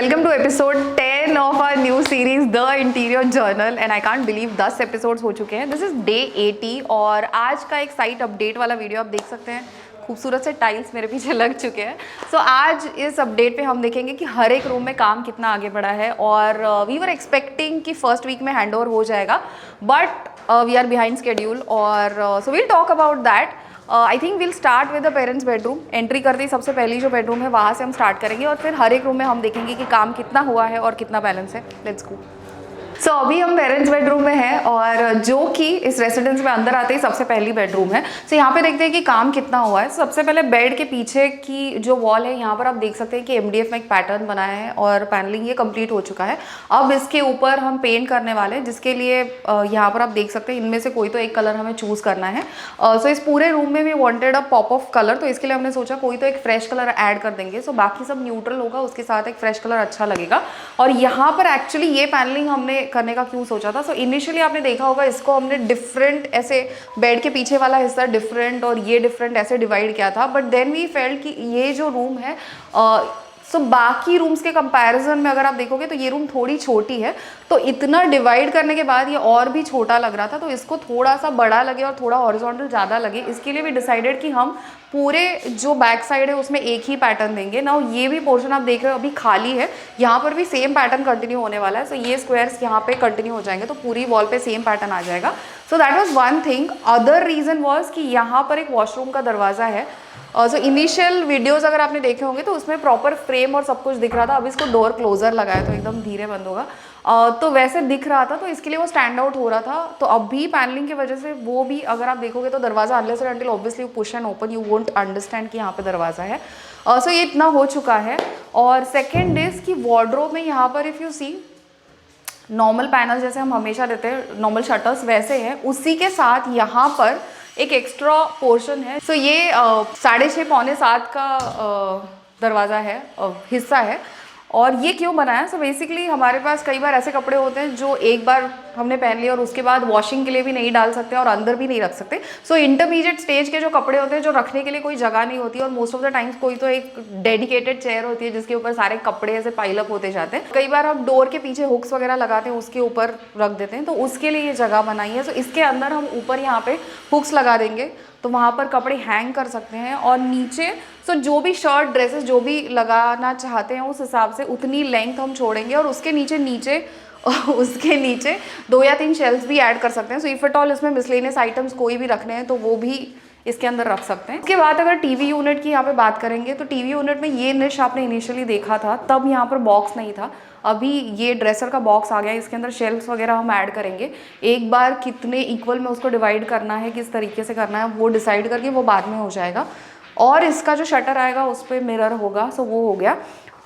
welcome to episode 10 of our new series The Interio Journal and I can't believe 10 episodes हो चुके हैं. This is day 80 और आज का एक साइट अपडेट वाला वीडियो आप देख सकते हैं. खूबसूरत से टाइल्स मेरे पीछे लग चुके हैं. सो आज इस अपडेट पे हम देखेंगे कि हर एक रूम में काम कितना आगे बढ़ा है और वी वर एक्सपेक्टिंग कि फर्स्ट वीक में हैंड ओवर हो जाएगा but we are behind schedule और so we'll talk about that. I think will start with the parents bedroom. Entry करते ही सबसे पहली जो बेडरूम है वहाँ से हम स्टार्ट करेंगे और फिर हर एक रूम में हम देखेंगे कि काम कितना हुआ है और कितना बैलेंस है. Let's go. सो अभी हम पेरेंट्स बेडरूम में हैं और जो कि इस रेसिडेंस में अंदर आते ही सबसे पहली बेडरूम है. सो यहाँ पे देखते हैं कि काम कितना हुआ है. सबसे पहले बेड के पीछे की जो वॉल है यहाँ पर आप देख सकते हैं कि MDF में एक पैटर्न बनाया है और पैनलिंग ये कंप्लीट हो चुका है. अब इसके ऊपर हम पेंट करने वाले हैं जिसके लिए यहाँ पर आप देख सकते हैं इनमें से कोई तो एक कलर हमें चूज़ करना है. सो इस पूरे रूम में we wanted a pop of colour, तो इसके लिए हमने सोचा कोई तो एक फ्रेश कलर ऐड कर देंगे. सो बाकी सब न्यूट्रल होगा, उसके साथ एक फ्रेश कलर अच्छा लगेगा. और यहाँ पर एक्चुअली ये पैनलिंग हमने करने का क्यों सोचा था. सो इनिशियली आपने देखा होगा इसको हमने डिफरेंट ऐसे बेड के पीछे वाला हिस्सा डिफरेंट और ये डिफरेंट ऐसे डिवाइड किया था. बट देन वी फेल्ट कि ये जो रूम है सो बाकी रूम्स के कंपैरिजन में अगर आप देखोगे तो ये रूम थोड़ी छोटी है, तो इतना डिवाइड करने के बाद ये और भी छोटा लग रहा था. तो इसको थोड़ा सा बड़ा लगे और थोड़ा हॉरिजॉन्टल ज़्यादा लगे, इसके लिए भी डिसाइडेड कि हम पूरे जो बैक साइड है उसमें एक ही पैटर्न देंगे. नाउ ये भी पोर्शन आप देख रहे हो अभी खाली है, यहाँ पर भी सेम पैटर्न कंटिन्यू होने वाला है. सो ये स्क्वायर्स यहाँ पे कंटिन्यू हो जाएंगे तो पूरी वॉल पे सेम पैटर्न आ जाएगा. So that was one thing. Other reason was कि यहाँ पर एक वॉशरूम का दरवाज़ा है. सो इनिशियल वीडियोज़ अगर आपने देखे होंगे तो उसमें प्रॉपर फ्रेम और सब कुछ दिख रहा था. अब इसको डोर क्लोजर लगाया तो एकदम धीरे बंद होगा. तो वैसे दिख रहा था तो इसके लिए वो स्टैंड आउट हो रहा था. तो अभी पैनलिंग की वजह से वो भी अगर आप देखोगे तो दरवाज़ा unless and until obviously push and open you won't understand कि यहाँ पे दरवाज़ा है. सो ये इतना हो चुका है. और सेकेंड इज़ कि वार्डरोब में यहाँ पर if you see normal panel जैसे हम हमेशा देते हैं नॉर्मल शटर्स वैसे हैं, उसी के साथ यहाँ पर एक एक्स्ट्रा पोर्शन है. सो ये 6:30 पौने 7 का दरवाज़ा है, हिस्सा है. और ये क्यों बनाया. सो बेसिकली हमारे पास कई बार ऐसे कपड़े होते हैं जो एक बार हमने पहन लिए और उसके बाद वॉशिंग के लिए भी नहीं डाल सकते और अंदर भी नहीं रख सकते. सो इंटरमीडिएट स्टेज के जो कपड़े होते हैं जो रखने के लिए कोई जगह नहीं होती और मोस्ट ऑफ द टाइम्स कोई तो एक डेडिकेटेड चेयर होती है जिसके ऊपर सारे कपड़े ऐसे पाइलअप होते जाते हैं. कई बार हम डोर के पीछे हुक्स वगैरह लगाते हैं उसके ऊपर रख देते हैं, तो उसके लिए ये जगह बनाई है. सो इसके अंदर हम ऊपर यहाँ पे हुक्स लगा देंगे तो वहाँ पर कपड़े हैंग कर सकते हैं. और नीचे सो जो भी शर्ट ड्रेसेस जो भी लगाना चाहते हैं उस हिसाब से उतनी लेंथ हम छोड़ेंगे और उसके नीचे 2 या 3 शेल्फ्स भी ऐड कर सकते हैं. सो इफ एट ऑल इसमें मिसलेनियस आइटम्स कोई भी रखने हैं तो वो भी इसके अंदर रख सकते हैं. इसके बाद अगर टीवी यूनिट की यहाँ पे बात करेंगे तो टीवी यूनिट में ये निश आपने इनिशियली देखा था तब यहाँ पर बॉक्स नहीं था. अभी ये ड्रेसर का बॉक्स आ गया है, इसके अंदर शेल्फ्स वगैरह हम ऐड करेंगे. एक बार कितने इक्वल में उसको डिवाइड करना है, किस तरीके से करना है वो डिसाइड करके वो बाद में हो जाएगा. और इसका जो शटर आएगा उस पर मिरर होगा. सो वो हो गया.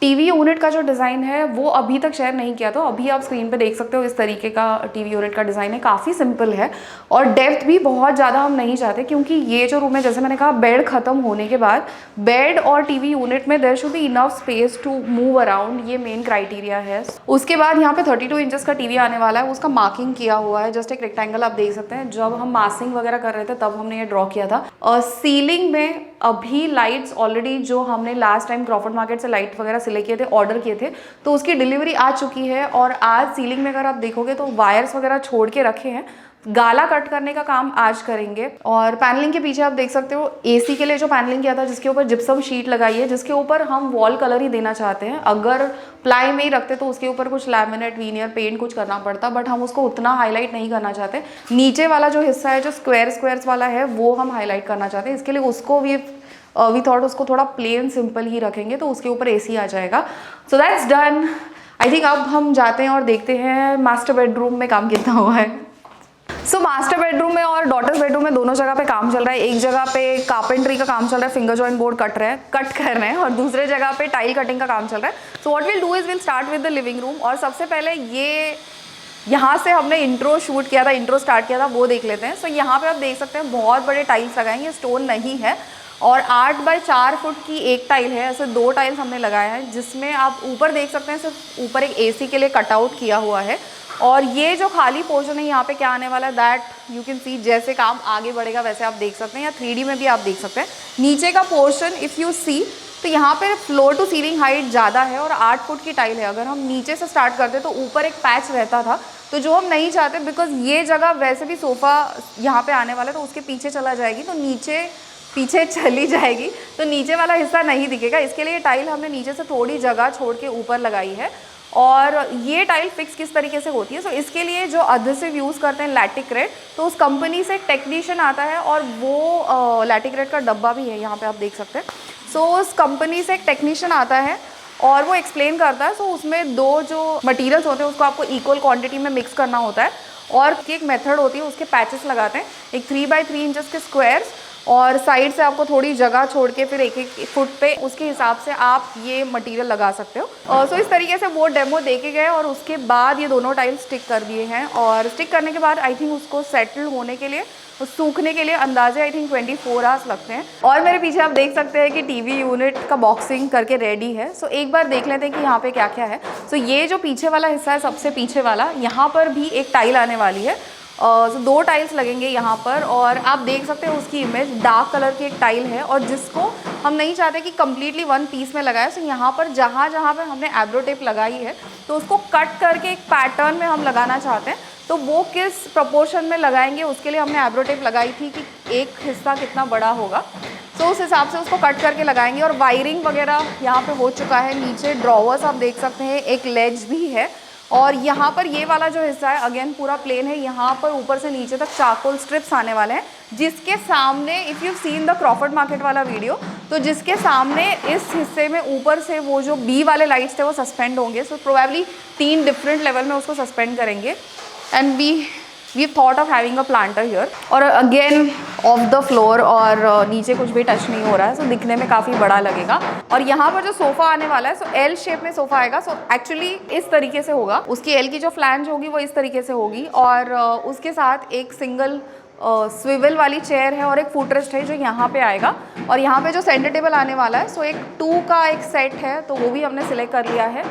टीवी यूनिट का जो डिज़ाइन है वो अभी तक शेयर नहीं किया, तो अभी आप स्क्रीन पे देख सकते हो इस तरीके का टीवी यूनिट का डिज़ाइन है. काफ़ी सिंपल है और डेप्थ भी बहुत ज़्यादा हम नहीं चाहते क्योंकि ये जो रूम है जैसे मैंने कहा बेड ख़त्म होने के बाद बेड और टीवी यूनिट में there should be enough space to move around. ये मेन क्राइटेरिया है. उसके बाद यहाँ पे 32 इंचेस का टीवी आने वाला है. उसका मार्किंग किया हुआ है, जस्ट एक रेक्टेंगल आप देख सकते हैं. जब हम मासिंग वगैरह कर रहे थे तब हमने ये ड्रॉ किया था. सीलिंग में अभी लाइट्स ऑलरेडी जो हमने लास्ट टाइम क्रॉफर्ड मार्केट से लाइट वगैरह सिलेक्ट किए थे ऑर्डर किए थे तो उसकी डिलीवरी आ चुकी है. और आज सीलिंग में अगर आप देखोगे तो वायर्स वगैरह छोड़ के रखे हैं. गाला कट करने का काम आज करेंगे. और पैनलिंग के पीछे आप देख सकते हो AC के लिए जो पैनलिंग किया था जिसके ऊपर जिप्सम शीट लगाई है, जिसके ऊपर हम वॉल कलर ही देना चाहते हैं. अगर प्लाई में ही रखते तो उसके ऊपर कुछ लैमिनेट वीनियर पेंट कुछ करना पड़ता, बट हम उसको उतना हाईलाइट नहीं करना चाहते. नीचे वाला जो हिस्सा है जो स्क्वायर्स वाला है वो हम हाईलाइट करना चाहते हैं. इसके लिए उसको वी थॉट उसको थोड़ा प्लेन सिंपल ही रखेंगे तो उसके ऊपर AC आ जाएगा. So that's done. I think अब हम जाते हैं और देखते हैं मास्टर बेडरूम में काम कितना हुआ है. सो मास्टर बेडरूम में और डॉटर्स बेडरूम में दोनों जगह पे काम चल रहा है. एक जगह पे कार्पेंट्री का काम चल रहा है, फिंगर जॉइंट बोर्ड कट कर रहे हैं और दूसरे जगह पे टाइल कटिंग का काम चल रहा है. So what will do is will start with the living room. और सबसे पहले ये यहाँ से हमने इंट्रो शूट किया था, इंट्रो स्टार्ट किया था, वो देख लेते हैं. सो यहाँ पे आप देख सकते हैं बहुत बड़े टाइल्स लगाए हैं. ये स्टोन नहीं है और 8 बाय 4 फुट की एक टाइल है. ऐसे 2 टाइल्स हमने लगाया है जिसमें आप ऊपर देख सकते हैं सिर्फ ऊपर एक AC के लिए कटआउट किया हुआ है. और ये जो खाली पोर्शन है यहाँ पे क्या आने वाला है दैट यू कैन सी. जैसे काम आगे बढ़ेगा वैसे आप देख सकते हैं या 3D में भी आप देख सकते हैं. नीचे का पोर्शन इफ़ यू सी तो यहाँ पे फ्लोर टू सीलिंग हाइट ज़्यादा है और 8 फुट की टाइल है। अगर हम नीचे से स्टार्ट करते तो ऊपर एक पैच रहता था, तो जो हम नहीं चाहते, बिकॉज ये जगह वैसे भी सोफ़ा यहाँ पे आने वाला है तो उसके पीछे चला जाएगी, तो नीचे पीछे चली जाएगी, तो नीचे वाला हिस्सा नहीं दिखेगा। इसके लिए टाइल हमने नीचे से थोड़ी जगह छोड़ के ऊपर लगाई है। और ये टाइल फिक्स किस तरीके से होती है, सो इसके लिए जो अधेसिव यूज़ करते हैं लैटिक्रेट, तो उस कंपनी से एक टेक्नीशियन आता है और वो लैटिक्रेट का डब्बा भी है यहाँ पे आप देख सकते हैं। सो उस कंपनी से एक टेक्नीशियन आता है और वो एक्सप्लेन करता है। सो उसमें दो जो मटेरियल्स होते हैं उसको आपको इक्वल क्वांटिटी में मिक्स करना होता है, और एक मेथड होती है, उसके पैचेस लगाते हैं, एक 3x3 इंचेस के स्क्वायर्स, और साइड से आपको थोड़ी जगह छोड़ के फिर एक फुट पे उसके हिसाब से आप ये मटेरियल लगा सकते हो। सो इस तरीके से वो डेमो देके गए और उसके बाद ये दोनों टाइल स्टिक कर दिए हैं। और स्टिक करने के बाद आई थिंक उसको सेटल होने के लिए, सूखने के लिए अंदाजे आई थिंक 24 आवर्स लगते हैं। और मेरे पीछे आप देख सकते हैं कि टीवी यूनिट का बॉक्सिंग करके रेडी है। सो एक बार देख लेते हैं कि यहाँ पे क्या क्या है। सो ये जो पीछे वाला हिस्सा है, सबसे पीछे वाला, यहाँ पर भी एक टाइल आने वाली है। तो 2 टाइल्स लगेंगे यहाँ पर, और आप देख सकते हैं उसकी इमेज डार्क कलर की एक टाइल है, और जिसको हम नहीं चाहते कि कम्प्लीटली वन पीस में लगाए। सो यहाँ पर जहाँ जहाँ पर हमने एब्रो टेप लगाई है तो उसको कट करके एक पैटर्न में हम लगाना चाहते हैं। तो वो किस प्रपोर्शन में लगाएंगे उसके लिए हमने एब्रो टेप लगाई थी कि एक हिस्सा कितना बड़ा होगा, तो उस हिसाब से उसको कट करके लगाएंगे। और वायरिंग वगैरह यहाँ पे हो चुका है। नीचे ड्रॉवर्स आप देख सकते हैं, एक लेज भी है, और यहाँ पर ये वाला जो हिस्सा है अगेन पूरा प्लेन है। यहाँ पर ऊपर से नीचे तक चारकोल स्ट्रिप्स आने वाले हैं, जिसके सामने if you seen the Crawford market वाला वीडियो, तो जिसके सामने इस हिस्से में ऊपर से वो जो बी वाले लाइट्स थे वो सस्पेंड होंगे। सो प्रोबेबली 3 डिफरेंट लेवल में उसको सस्पेंड करेंगे। And we thought of having a planter here, और अगेन ऑफ द फ्लोर, और नीचे कुछ भी टच नहीं हो रहा है, सो दिखने में काफ़ी बड़ा लगेगा। और यहाँ पर जो सोफ़ा आने वाला है, सो एल शेप में सोफ़ा आएगा। सो एक्चुअली इस तरीके से होगा, उसकी एल की जो फ्लैंज होगी वो इस तरीके से होगी, और उसके साथ एक सिंगल स्विवल वाली चेयर है और एक फुटरेस्ट है जो यहाँ पे आएगा। और यहाँ पे जो सेंटर टेबल आने वाला है, सो एक 2 का एक सेट है, तो वो भी हमने सिलेक्ट कर लिया है।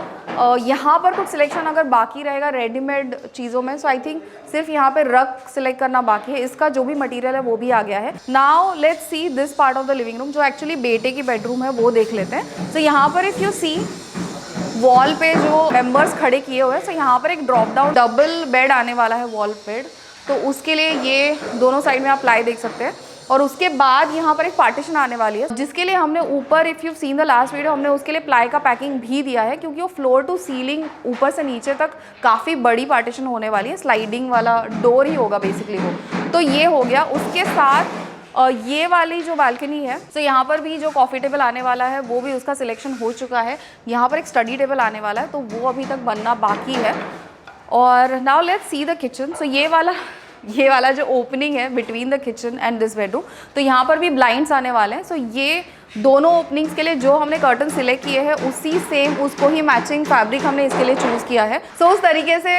यहाँ पर कुछ सिलेक्शन अगर बाकी रहेगा रेडीमेड चीज़ों में, सो आई थिंक सिर्फ यहाँ पे रग सिलेक्ट करना बाकी है। इसका जो भी मटेरियल है वो भी आ गया है। Now let's see this part of the living room, जो एक्चुअली बेटे की बेडरूम है, वो देख लेते हैं। सो यहाँ पर इफ़ यू सी वॉल पे जो मेंबर्स खड़े किए हुए हैं, सो यहाँ पर एक ड्रॉप डाउन डबल बेड आने वाला है, वॉल बेड, तो उसके लिए ये दोनों साइड में आप प्लाई देख सकते हैं। और उसके बाद यहाँ पर एक पार्टीशन आने वाली है, जिसके लिए हमने ऊपर, if you seen the last video, हमने उसके लिए प्लाई का पैकिंग भी दिया है, क्योंकि वो फ्लोर टू सीलिंग ऊपर से नीचे तक काफ़ी बड़ी पार्टीशन होने वाली है। स्लाइडिंग वाला डोर ही होगा बेसिकली वो, तो ये हो गया। उसके साथ ये वाली जो बालकनी है, तो यहाँ पर भी जो कॉफ़ी टेबल आने वाला है वो भी उसका सिलेक्शन हो चुका है। यहाँ पर एक स्टडी टेबल आने वाला है, तो वो अभी तक बनना बाकी है। और now let's see the kitchen. So ये वाला जो ओपनिंग है between the kitchen and this bedroom, तो यहाँ पर भी ब्लाइंड्स आने वाले हैं। सो ये दोनों ओपनिंग्स के लिए जो हमने कर्टन सिलेक्ट किए हैं, उसी सेम उसको ही मैचिंग फैब्रिक हमने इसके लिए चूज़ किया है। सो उस तरीके से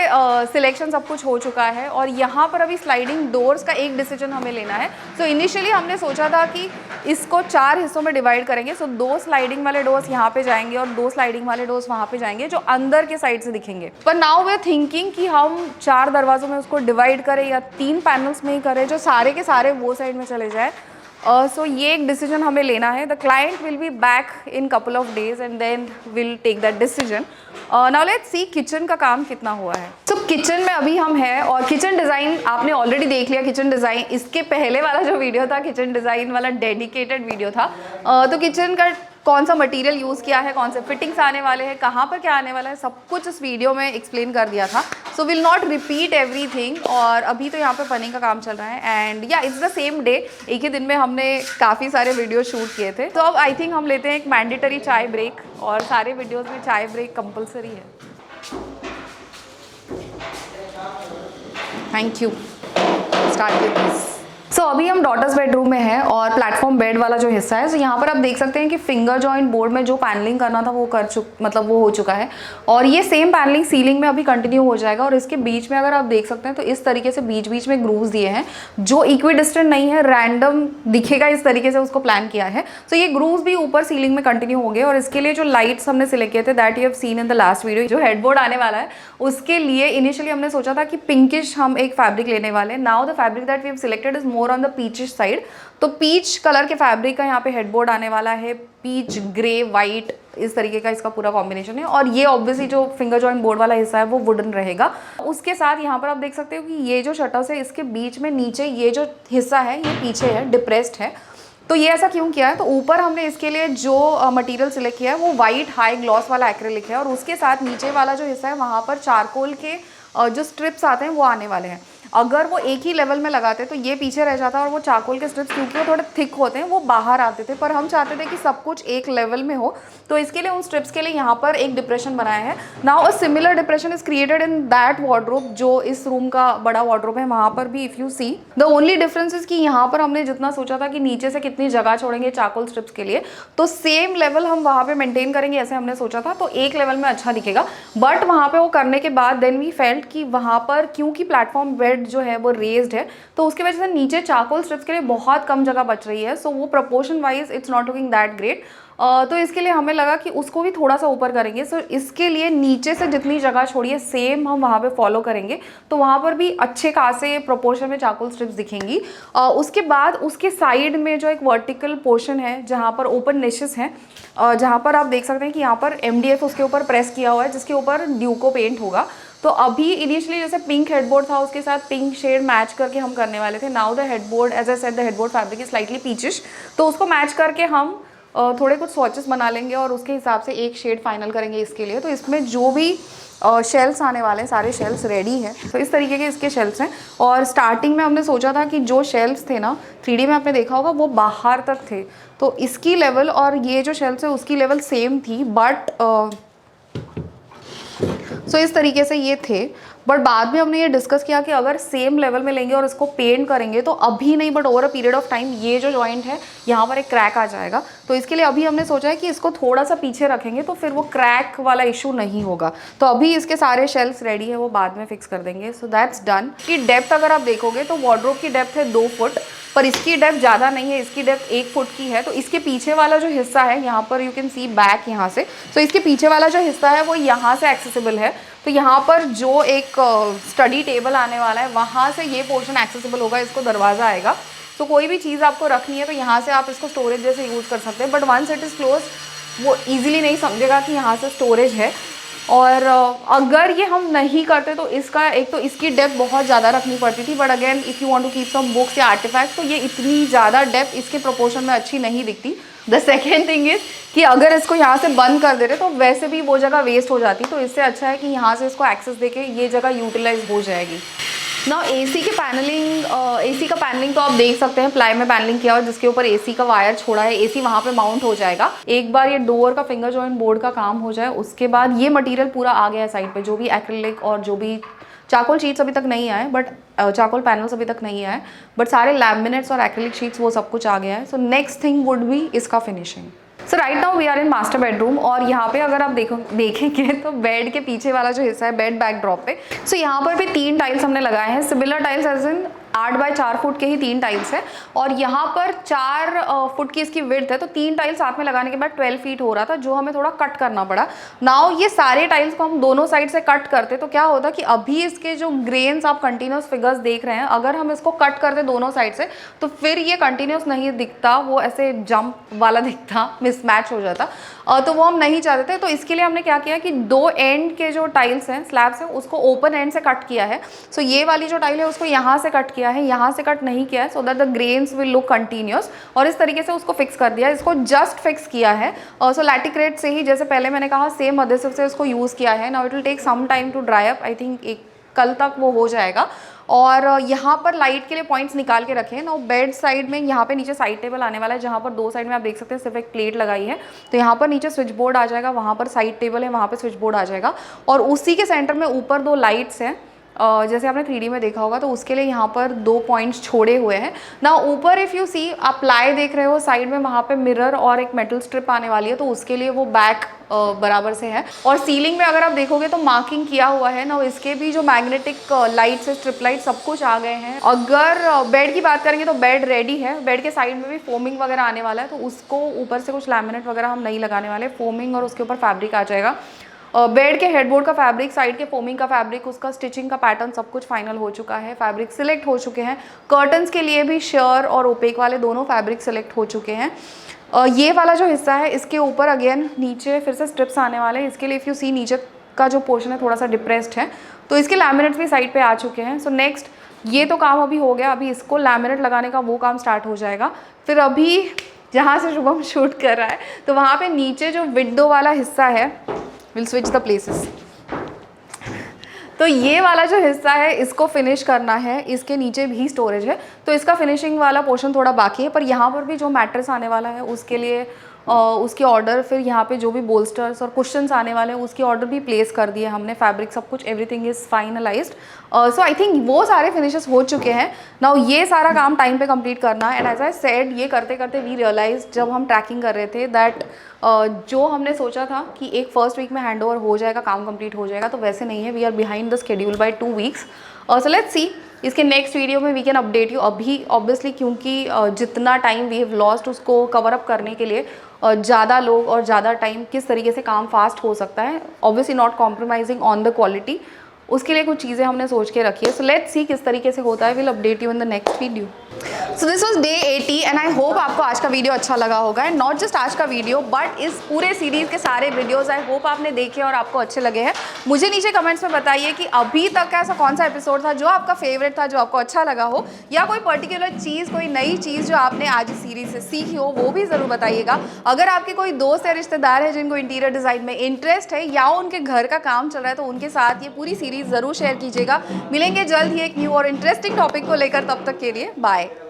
सिलेक्शन सब कुछ हो चुका है। और यहाँ पर अभी स्लाइडिंग डोर्स का एक डिसीजन हमें लेना है। सो इनिशियली हमने सोचा था कि इसको 4 हिस्सों में डिवाइड करेंगे। सो 2 स्लाइडिंग वाले डोर्स यहाँ पे जाएंगे और 2 स्लाइडिंग वाले डोर्स वहाँ पे जाएंगे, जो अंदर के साइड से दिखेंगे। पर नाउ वी आर थिंकिंग कि हम 4 दरवाजों में उसको डिवाइड करें या 3 पैनल्स में ही करें, जो सारे के सारे वो साइड में चले जाए। सो ये एक डिसीजन हमें लेना है। The client will be back in couple of days and then will take that decision. Now let's see kitchen का काम कितना हुआ है। सो किचन में अभी हम हैं, और किचन डिज़ाइन आपने ऑलरेडी देख लिया। किचन डिज़ाइन इसके पहले वाला जो वीडियो था, किचन डिज़ाइन वाला डेडिकेटेड वीडियो था। तो किचन का कौन सा मटेरियल यूज़ किया है, कौन से फिटिंग्स आने वाले हैं, कहाँ पर क्या आने वाला है, सब कुछ इस वीडियो में एक्सप्लेन कर दिया था। So will not repeat everything. और अभी तो यहाँ पे फनिंग का काम चल रहा है, एंड या इट्स द सेम डे, एक ही दिन में हमने काफ़ी सारे वीडियो शूट किए थे। तो अब आई थिंक हम लेते हैं एक मैंडेटरी चाय ब्रेक, और सारे वीडियोज़ में चाय ब्रेक कंपल्सरी है। Thank you. Start with this. So अभी हम डॉटर्स बेडरूम में हैं, और प्लेटफॉर्म बेड वाला जो हिस्सा है, सो यहाँ पर आप देख सकते हैं कि फिंगर जॉइंट बोर्ड में जो पैनलिंग करना था वो वो हो चुका है। और ये सेम पैनलिंग सीलिंग में अभी कंटिन्यू हो जाएगा। और इसके बीच में अगर आप देख सकते हैं तो इस तरीके से बीच बीच में ग्रूव्स दिए हैं, जो इक्वी डिस्टेंट नहीं है, रैंडम दिखेगा, इस तरीके से उसको प्लान किया है। सो ये ग्रूव्स भी ऊपर सीलिंग में कंटिन्यू हो गए। और इसके लिए जो लाइट्स हमने सिलेक्ट किए थे, that you have seen in the last video, जो हेडबोर्ड आने वाला है, उसके लिए इनिशियली हमने सोचा था कि पिंकिश हम एक फैब्रिक लेने वाले हैं। Now the fabric that we have selected is more more on the peachish side. तो पीच कलर के फैब्रिक का यहाँ पे हेडबोर्ड आने वाला है, पीच ग्रे वाइट इस तरीके का इसका पूरा कॉम्बिनेशन है। और ये ऑब्वियसली जो फिंगर जॉइंट बोर्ड वाला हिस्सा है वो वुडन रहेगा। उसके साथ यहाँ पर आप देख सकते हो कि ये जो शटर्स है इसके बीच में नीचे ये जो हिस्सा है ये पीछे है, डिप्रेस्ड है। तो ये ऐसा क्यों किया है, तो ऊपर हमने इसके लिए जो मटेरियल सिलेक्ट किया है वो वाइट हाई ग्लॉस वाला एक्रिलिक है, और उसके साथ नीचे वाला जो हिस्सा है वहाँ पर चारकोल के जो स्ट्रिप्स आते हैं वो आने वाले हैं। अगर वो एक ही लेवल में लगाते तो ये पीछे रह जाता और वो चारकोल के स्ट्रिप्स क्योंकि वो थोड़े थिक होते हैं वो बाहर आते थे, पर हम चाहते थे कि सब कुछ एक लेवल में हो, तो इसके लिए उन स्ट्रिप्स के लिए यहाँ पर एक डिप्रेशन बनाया है। Now a similar depression is created in that wardrobe, जो इस रूम का बड़ा वार्डरोब है वहाँ पर भी if you see. The only difference is कि यहाँ पर हमने जितना सोचा था कि नीचे से कितनी जगह छोड़ेंगे चारकोल स्ट्रिप्स के लिए, तो सेम लेवल हम वहाँ पे मेंटेन करेंगे ऐसे हमने सोचा था, तो एक लेवल में अच्छा दिखेगा। बट वहाँ पे वो करने के बाद देन वी फेल्ट कि वहाँ पर क्योंकि प्लेटफॉर्म बेड जो है वो रेज्ड है, तो उसकी वजह से नीचे चारकोल स्ट्रिप्स के लिए बहुत कम जगह बच रही है, सो वो proportion wise it's not looking that great. तो इसके लिए हमें लगा कि उसको भी थोड़ा सा ऊपर करेंगे। सो इसके लिए नीचे से जितनी जगह छोड़िए सेम हम वहाँ पे फॉलो करेंगे, तो वहाँ पर भी अच्छे खासे प्रोपोर्शन में चारकोल स्ट्रिप्स दिखेंगी। उसके बाद उसके साइड में जो एक वर्टिकल पोर्शन है जहाँ पर ओपन निशेस हैं, जहाँ पर आप देख सकते हैं कि यहाँ पर MDF उसके ऊपर प्रेस किया हुआ है जिसके ऊपर ड्यूको पेंट होगा। तो अभी इनिशियली जैसे पिंक हेडबोर्ड था उसके साथ पिंक शेड मैच करके हम करने वाले थे। Now the headboard as I said the headboard fabric is slightly peachish, तो उसको मैच करके हम थोड़े कुछ स्वॉचेस बना लेंगे और उसके हिसाब से एक शेड फाइनल करेंगे इसके लिए। तो इसमें जो भी शेल्फ्स आने वाले हैं सारे शेल्फ्स रेडी हैं, तो इस तरीके के इसके शेल्फ्स हैं। और स्टार्टिंग में हमने सोचा था कि जो शेल्फ्स थे ना 3D में आपने देखा होगा वो बाहर तक थे, तो इसकी लेवल और ये जो शेल्फ्स है उसकी लेवल सेम थी, बट सो इस तरीके से ये थे। बट बाद में हमने ये डिस्कस किया कि अगर सेम लेवल में लेंगे और इसको पेंट करेंगे तो अभी नहीं but over a period of time ये जो जॉइंट है यहाँ पर एक क्रैक आ जाएगा। तो इसके लिए अभी हमने सोचा है कि इसको थोड़ा सा पीछे रखेंगे तो फिर वो क्रैक वाला इशू नहीं होगा। तो अभी इसके सारे शेल्फ्स रेडी है, वो बाद में फिक्स कर देंगे। So that's done. की डेप्थ अगर आप देखोगे तो वार्डरोब की डेप्थ है 2 फुट, पर इसकी डेप्थ ज़्यादा नहीं है, इसकी डेप्थ 1 फुट की है। तो इसके पीछे वाला जो हिस्सा है यहाँ पर यू कैन सी बैक यहाँ से, तो इसके पीछे वाला जो हिस्सा है वो यहाँ से एक्सेसिबल है। तो यहाँ पर जो एक स्टडी टेबल आने वाला है वहाँ से ये पोर्शन एक्सेसिबल होगा, इसको दरवाज़ा आएगा। तो कोई भी चीज़ आपको रखनी है तो यहाँ से आप इसको स्टोरेज जैसे यूज़ कर सकते हैं, but once it is close वो ईजिली नहीं समझेगा कि यहाँ से स्टोरेज है। और अगर ये हम नहीं करते तो इसका एक तो इसकी डेप्थ बहुत ज़्यादा रखनी पड़ती थी, but again if you want to keep some books या आर्टिफैक्ट्स तो ये इतनी ज़्यादा डेप्थ इसके प्रोपोर्शन में अच्छी नहीं दिखती। द सेकेंड थिंग इज़ कि अगर इसको यहाँ से बंद कर दे रहे तो वैसे भी वो जगह वेस्ट हो जाती, तो इससे अच्छा है कि यहाँ से इसको एक्सेस देके ये जगह यूटिलाइज हो जाएगी। ना एसी के पैनलिंग, एसी का पैनलिंग तो आप देख सकते हैं प्लाई में पैनलिंग किया हुआ जिसके ऊपर एसी का वायर छोड़ा है, एसी वहाँ पे माउंट हो जाएगा। एक बार ये डोर का फिंगर जॉइंट बोर्ड का काम हो जाए उसके बाद ये मटेरियल पूरा आ गया है साइड पे, जो भी एक्रिलिक और जो भी चारकोल शीट्स अभी तक नहीं आए, बट चारकोल पैनल्स अभी तक नहीं आए, बट सारे लैमिनेट्स और एक्रिलिक शीट्स वो सब कुछ आ गया है। So next thing would be इसका finishing. So right now we are in master bedroom, और यहाँ पे अगर आप देखेंगे तो बेड के पीछे वाला जो हिस्सा है बेड बैकड्रॉप पे, सो यहाँ पर भी 3 टाइल्स हमने लगाए हैं, similar tiles as in 8 by 4 foot के ही 3 टाइल्स है, और यहाँ पर 4 फुट की इसकी विड्थ है। तो 3 टाइल्स साथ में लगाने के बाद 12 फीट हो रहा था, जो हमें थोड़ा कट करना पड़ा। नाउ ये सारे टाइल्स को हम दोनों साइड से कट करते तो क्या होता कि अभी इसके जो ग्रेन्स आप कंटिन्यूस फिगर्स देख रहे हैं, अगर हम इसको कट करते दोनों साइड से तो फिर ये कंटिन्यूस नहीं दिखता, वो ऐसे जंप वाला दिखता, मिसमैच हो जाता, तो वो हम नहीं चाहते थे। तो इसके लिए हमने क्या किया कि 2 एंड के जो टाइल्स हैं स्लैब्स हैं उसको ओपन एंड से कट किया है। सो ये वाली जो टाइल है उसको यहाँ से कट किया है, यहाँ से कट नहीं किया है, so that the grains will look continuous, और इस तरीके से उसको फिक्स कर दिया। इसको जस्ट फिक्स किया है, सो लैटिक्रेट से ही, जैसे पहले मैंने कहा सेम अधेसिव से उसको यूज़ किया है। Now it will take some time to dry up, I think एक कल तक वो हो जाएगा। और यहाँ पर लाइट के लिए पॉइंट्स निकाल के रखे हैं। नाउ बेड साइड में यहाँ पे नीचे साइड टेबल आने वाला है, जहाँ पर 2 साइड में आप देख सकते हैं सिर्फ एक प्लेट लगाई है। तो यहाँ पर नीचे स्विच बोर्ड आ जाएगा, वहाँ पर साइड टेबल है, वहाँ पर स्विच बोर्ड आ जाएगा, और उसी के सेंटर में ऊपर 2 लाइट्स हैं, जैसे आपने 3D में देखा होगा। तो उसके लिए यहाँ पर 2 पॉइंट्स छोड़े हुए हैं ना। ऊपर इफ़ यू सी आप प्लाई देख रहे हो साइड में, वहाँ पे मिरर और एक मेटल स्ट्रिप आने वाली है, तो उसके लिए वो बैक बराबर से है। और सीलिंग में अगर आप देखोगे तो मार्किंग किया हुआ है ना, इसके भी जो मैग्नेटिक लाइट्स है, स्ट्रिप लाइट, सब कुछ आ गए हैं। अगर बेड की बात करेंगे तो बेड रेडी है, बेड के साइड में भी फोमिंग वगैरह आने वाला है, तो उसको ऊपर से कुछ लैमिनेट वगैरह हम नहीं लगाने वाले, फोमिंग और उसके ऊपर फैब्रिक आ जाएगा। बेड के हेडबोर्ड का फैब्रिक, साइड के फोमिंग का फैब्रिक, उसका स्टिचिंग का पैटर्न सब कुछ फाइनल हो चुका है, फैब्रिक सिलेक्ट हो चुके हैं। कर्टन्स के लिए भी शेयर और ओपेक वाले दोनों फैब्रिक सिलेक्ट हो चुके हैं। ये वाला जो हिस्सा है इसके ऊपर अगेन नीचे फिर से स्ट्रिप्स आने वाले हैं। इसके लिए इफ़ यू सी नीचे का जो पोर्शन है थोड़ा सा डिप्रेस्ड है, तो इसके लैमिनेट्स भी साइड पे आ चुके हैं। सो नेक्स्ट ये तो काम अभी हो गया, अभी इसको लैमिनेट लगाने का वो काम स्टार्ट हो जाएगा। फिर अभी जहाँ से शुभम शूट कर रहा है तो वहाँ पे नीचे जो विंडो वाला हिस्सा है, विल स्विच द प्लेसेस, तो ये वाला जो हिस्सा है इसको फिनिश करना है। इसके नीचे भी स्टोरेज है तो इसका फिनिशिंग वाला पोर्शन थोड़ा बाकी है, पर यहाँ पर भी जो मैट्रेस आने वाला है उसके लिए उसकी ऑर्डर, फिर यहाँ पे जो भी बोल्स्टर्स और कुशन्स आने वाले हैं उसकी ऑर्डर भी प्लेस कर दिए हमने। फैब्रिक सब कुछ everything is finalised. So I think वो सारे फिनिशेस हो चुके हैं। नाउ ये सारा काम टाइम पे कंप्लीट करना है। एंड एज आई सेड, ये करते करते वी रियलाइज जब हम ट्रैकिंग कर रहे थे दैट जो हमने सोचा था कि एक फर्स्ट वीक में हैंडओवर हो जाएगा, काम कंप्लीट हो जाएगा, तो वैसे नहीं है। We are behind the schedule by 2 weeks. So let's see इसके नेक्स्ट वीडियो में वी कैन अपडेट यू। अभी ऑब्वियसली क्योंकि जितना टाइम वी हैव लॉस्ट उसको कवर अप करने के लिए ज़्यादा लोग और ज़्यादा टाइम किस तरीके से काम फास्ट हो सकता है, obviously not compromising on the quality, उसके लिए कुछ चीज़ें हमने सोच के रखी है। सो लेट्स सी किस तरीके से होता है। Will update you in the next video. So this was day 80 and I hope आपको आज का वीडियो अच्छा लगा होगा। एंड नॉट जस्ट आज का वीडियो बट इस पूरे सीरीज़ के सारे वीडियोस आई होप आपने देखे और आपको अच्छे लगे हैं। मुझे नीचे कमेंट्स में बताइए कि अभी तक का ऐसा कौन सा एपिसोड था जो आपका फेवरेट था, जो आपको अच्छा लगा हो, या कोई पर्टिकुलर चीज़, कोई नई चीज़ जो आपने आज इस सीरीज से सीखी हो, वो भी ज़रूर बताइएगा। अगर आपके कोई दोस्त या रिश्तेदार है जिनको इंटीरियर डिज़ाइन में इंटरेस्ट है या उनके घर का काम चल रहा है तो उनके साथ ये पूरी सीरीज़ ज़रूर शेयर कीजिएगा। मिलेंगे जल्द ही एक न्यू और इंटरेस्टिंग टॉपिक को लेकर, तब तक के लिए बाय।